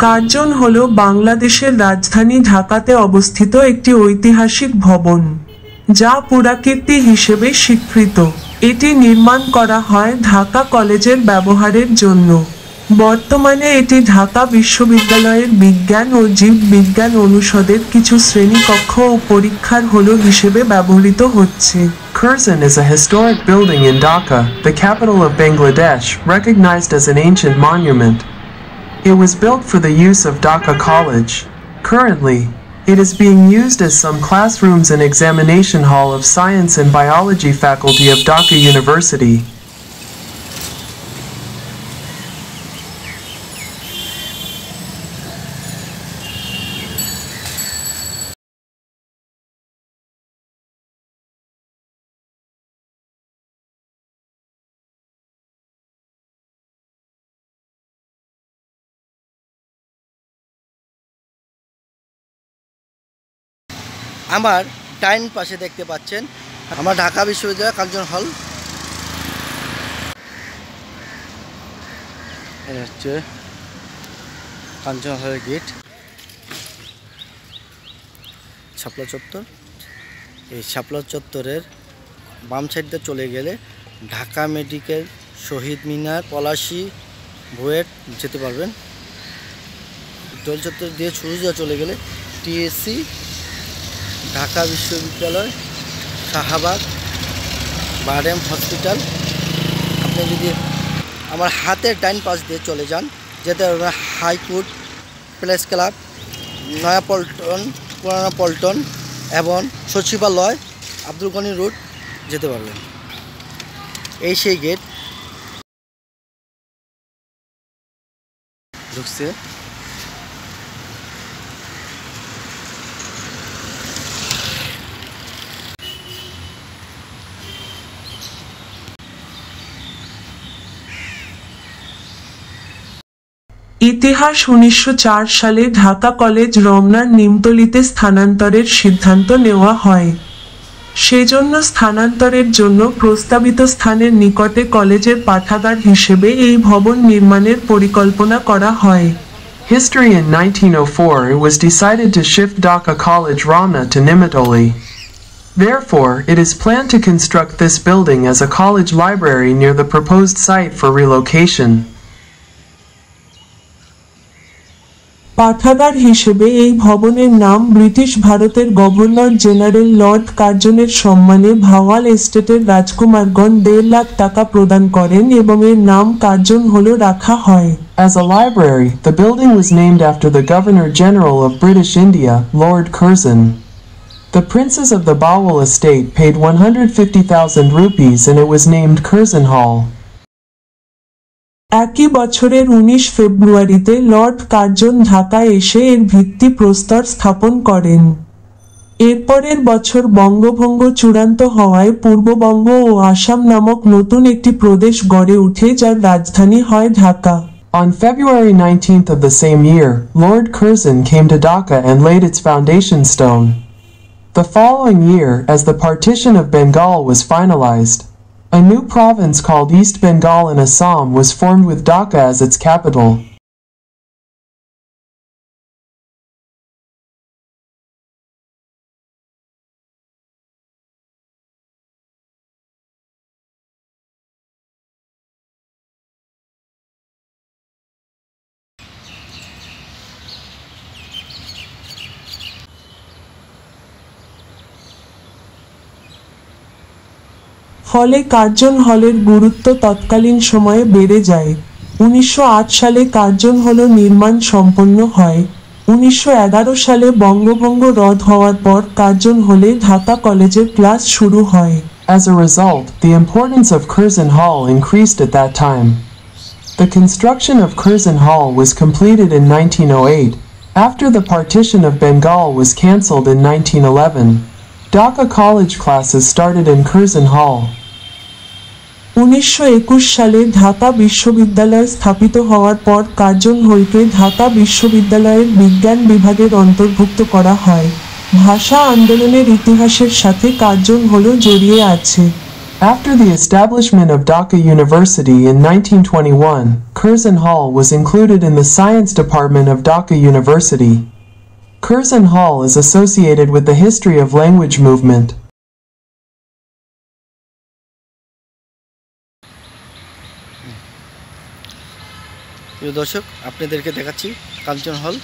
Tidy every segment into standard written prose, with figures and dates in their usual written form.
Curzon হলো বাংলাদেশের রাজধানী ঢাকাতে অবস্থিত একটি ঐতিহাসিক ভবন, যা পুরাকীর্তি হিসেবে স্বীকৃত। এটি নির্মাণ করা হয় ঢাকা কলেজের ব্যবহারের জন্য। বর্তমানে এটি ঢাকা বিশ্ববিদ্যালয়ের বিজ্ঞান ও জীববিজ্ঞান অনুষদের কিছু শ্রেণীকক্ষ ও পরীক্ষার হল হিসেবে ব্যবহৃত হচ্ছে। Curzon is a historic building in Dhaka, the capital of Bangladesh, recognized as an ancient monument. It was built for the use of Dhaka College. Currently, it is being used as some classrooms and examination hall of Science and Biology faculty of Dhaka University. আমার time পাশে দেখতে পাচ্ছেন আমার ঢাকা বিশ্ববিদ্যালয় কাঞ্চন হল। এটা হচ্ছে কাঞ্চন হলের গেট, শাপলা চত্বর। এই শাপলা চত্বরের বাম সাইডে চলে গেলে ঢাকা মেডিকেল, শহীদ মিনার, পলাশী, বুয়েট যেতে পারবেন। দোল চত্বর দিয়ে সুরুজা চলে গেলে টিএসসি, ঢাকা বিশ্ববিদ্যালয়, শাহবাগ, বারএম হসপিটাল। আপনি যদি আমার হাতের ডাইন পাশ দিয়ে চলে যান যেতে পারবেন হাইকোর্ট, প্রেস ক্লাব, নয়া পল্টন, পুরানা পল্টন এবং সচিবালয়, আব্দুল গনি রোড যেতে পারবেন। এই সেই গেট ঢুকছে। ইতিহাস 1904 সালে ঢাকা কলেজ রমনার নিমতলীতে স্থানান্তরের সিদ্ধান্ত নেওয়া হয়। সেজন্য স্থানান্তরের জন্য প্রস্তাবিত স্থানের নিকটে কলেজের পাঠাগার হিসেবে এই ভবন নির্মাণের পরিকল্পনা করা হয়। History in 1904 it was decided to shift Dhaka College Ramna to Nimitoli. Therefore, it is planned to construct this building as a college library near the proposed site for relocation. পাঠাগার হিসেবে এই ভবনের নাম ব্রিটিশ ভারতের governor general Lord কার্জনের সম্মানে ভাওয়াল এস্টেটের রাজকুমারগণ 1.5 লাখ টাকা প্রদান করেন এবং এর নাম কার্জন হল রাখা হয়। As a library, the building was named after the Governor General of British India, Lord Curzon. The princes of the Bawal estate paid 150,000 rupees and it was named Curzon Hall. একই বছরের 19 ফেব্রুয়ারিতে Lord Curzon ঢাকায় এসে এর ভিত্তিপ্রস্তর স্থাপন করেন। এরপরের বছর বঙ্গভঙ্গ চূড়ান্ত হওয়ায় পূর্ববঙ্গ ও আসাম নামক নতুন একটি প্রদেশ গড়ে ওঠে যার রাজধানী হয় Dhaka. On February 19th of the same year, Lord Curzon came to Dhaka and laid its foundation stone. The following year, as the partition of Bengal was finalized, a new province called East Bengal in Assam was formed with Dhaka as its capital. ফলে Curzon হলের গুরুত্ব তৎকালীন সময়ে বেড়ে যায়। 1908 সালে Curzon হল নির্মাণ সম্পন্ন হয়। 1911 সালে বঙ্গভঙ্গ রদ হওয়ার পর কার্জন হলে ঢাকা কলেজের ক্লাস শুরু হয়। As a result, the importance of Curzon Hall increased at that time. The construction of Curzon Hall was completed in 1908, after the partition of Bengal was cancelled in 1911. Dhaka College classes started in Curzon Hall. 1921 সালে ঢাকা বিশ্ববিদ্যালয় স্থাপিত হওয়ার পর Curzon হলকে Dhaka বিশ্ববিদ্যালয়ের বিজ্ঞান বিভাগের অন্তর্ভুক্ত করা হয়। ভাষা আন্দোলনের ইতিহাসের সাথে কার্জন হল জড়িয়ে আছে। After the establishment of Dhaka University in 1921, Curzon Hall was included in the Science Department of Dhaka University. Curzon Hall is associated with the history of language movement. প্রিয় দর্শক, আপনাদেরকে দেখাচ্ছি কাঞ্চন হল।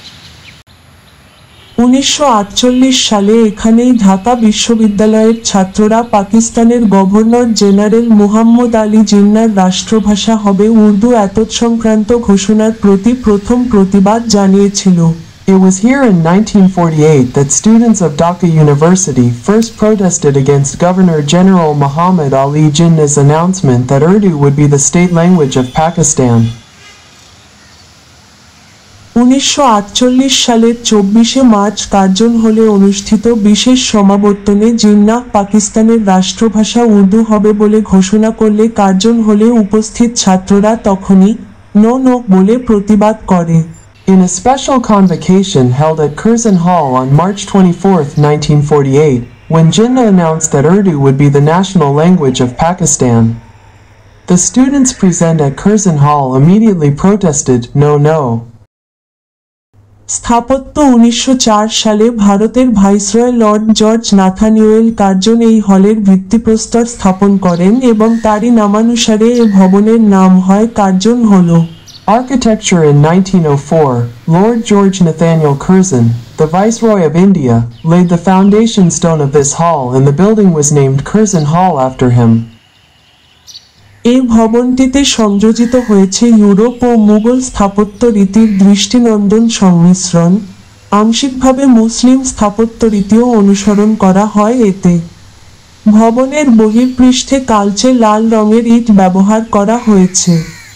1948 সালে এখানেই ঢাকা বিশ্ববিদ্যালয়ের ছাত্ররা পাকিস্তানের গভর্নর জেনারেল মুহাম্মদ আলী জিন্নার রাষ্ট্রভাষা হবে উর্দু এতৎসংক্রান্ত ঘোষণার প্রতি প্রথম প্রতিবাদ জানিয়েছিল। It was here in 1948 that students of Dhaka University first protested against Governor General Muhammad Ali Jinnah's announcement that Urdu would be the state language of Pakistan. 1948 সালের 24 মার্চ কার্জন হলে অনুষ্ঠিত বিশেষ সমাবর্তনে জিন্নাহ পাকিস্তানের রাষ্ট্রভাষা উর্দু হবে বলে ঘোষণা করলে কার্জন হলে উপস্থিত ছাত্ররা তখনই নো বলে প্রতিবাদ করে। In a special convocation held at Curzon Hall on March 24, 1948, when Jinnah announced that Urdu would be the national language of Pakistan, the students present at Curzon Hall immediately protested, No. স্থাপত্য 1904 সালে ভারতের viceroy Lord George Nathaniel Curzon এই হলের ভিত্তিপ্রস্তর স্থাপন করেন এবং তারই নামানুসারে এ ভবনের নাম হয় কার্জন হল। Architecture in 1904, Lord George Nathaniel Curzon, the Viceroy of India, laid the foundation stone of this hall and the building was named Curzon Hall after him. এই ভবনটিতে সংযোজিত হয়েছে ইউরোপ ও মুঘল স্থাপত্য রীতির দৃষ্টিনন্দন সংমিশ্রণ, আংশিকভাবে মুসলিম স্থাপত্য রীতিও অনুসরণ করা হয় এতে। ভবনের বহির্পৃষ্ঠে কালচে লাল রঙের ইট ব্যবহার করা হয়েছে।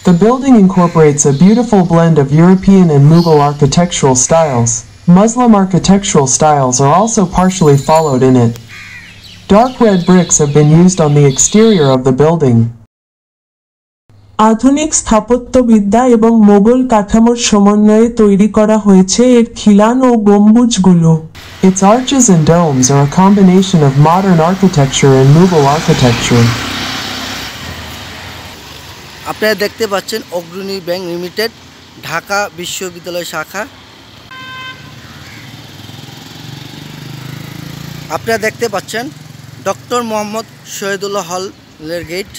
The building incorporates a beautiful blend of European and Mughal architectural styles. Muslim architectural styles are also partially followed in it. Dark red bricks have been used on the exterior of the building. আধুনিক স্থাপত্যবিদ্যা এবং মোগল কাঠামোর সমন্বয়ে তৈরি করা হয়েছে এর খিলান ও গম্বুজগুলো। Its arches and domes are a combination of modern architecture and Mughal architecture. আপনারা দেখতে পাচ্ছেন অগ্রণী ব্যাংক লিমিটেড ঢাকা বিশ্ববিদ্যালয় শাখা। আপনারা দেখতে পাচ্ছেন ডক্টর মোহাম্মদ শহীদুল্লাহ হলের গেট।